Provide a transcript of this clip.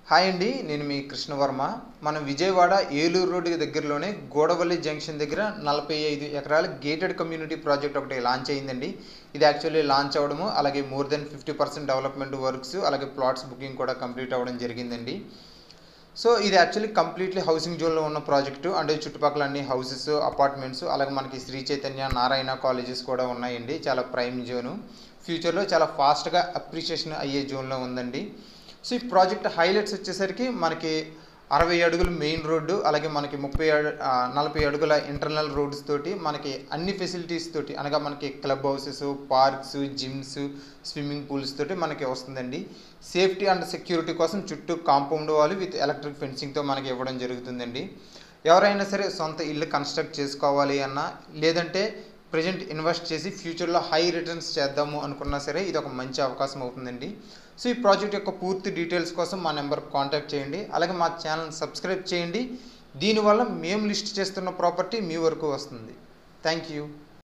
Hi అండి, నేను మీ కృష్ణవర్మ. మనం విజయవాడ ఏలూరు రోడ్డుకి దగ్గరలోనే గోడవల్లి జంక్షన్ దగ్గర 45 ఎకరాల గేటెడ్ కమ్యూనిటీ ప్రాజెక్ట్ ఒకటి లాంచ్ అయ్యిందండి. ఇది యాక్చువల్లీ లాంచ్ అవ్వడము, అలాగే మోర్ దెన్ 50% డెవలప్మెంట్ వర్క్స్, అలాగే ప్లాట్స్ బుకింగ్ కూడా కంప్లీట్ అవ్వడం జరిగిందండి. సో ఇది యాక్చువల్లీ కంప్లీట్లీ హౌసింగ్ జోన్లో ఉన్న ప్రాజెక్టు. అంటే చుట్టుపక్కల అన్ని హౌసెస్, అపార్ట్మెంట్స్, అలాగే మనకి శ్రీ చైతన్య, నారాయణ కాలేజెస్ కూడా ఉన్నాయండి. చాలా ప్రైమ్ జోను. ఫ్యూచర్లో చాలా ఫాస్ట్గా అప్రిషియేషన్ అయ్యే జోన్లో ఉందండి. సో ఈ ప్రాజెక్ట్ హైలైట్స్ వచ్చేసరికి మనకి 60 అడుగులు మెయిన్ రోడ్డు, అలాగే మనకి 40 అడుగుల ఇంటర్నల్ రోడ్స్ తోటి మనకి అన్ని ఫెసిలిటీస్ తోటి, అనగా మనకి club houses, parks, gyms, swimming pools తోటి మనకి వస్తుందండి. సేఫ్టీ అండ్ సెక్యూరిటీ కోసం చుట్టూ కాంపౌండ్ వాళ్ళు విత్ ఎలక్ట్రిక్ ఫెన్సింగ్తో మనకి ఇవ్వడం జరుగుతుందండి. ఎవరైనా సరే సొంత ఇల్లు కన్స్ట్రక్ట్ చేసుకోవాలి అన్నా, లేదంటే ప్రజెంట్ ఇన్వెస్ట్ చేసి ఫ్యూచర్లో హై రిటర్న్స్ చేద్దాము అనుకున్నా సరే ఇది ఒక మంచి అవకాశం అవుతుందండి. సో ఈ ప్రాజెక్ట్ యొక్క పూర్తి డీటెయిల్స్ కోసం మా నెంబర్ కాంటాక్ట్ చేయండి, అలాగే మా ఛానల్ సబ్స్క్రైబ్ చేయండి. దీనివల్ల మేము లిస్ట్ చేస్తున్న ప్రాపర్టీ మీ వరకు వస్తుంది. Thank you.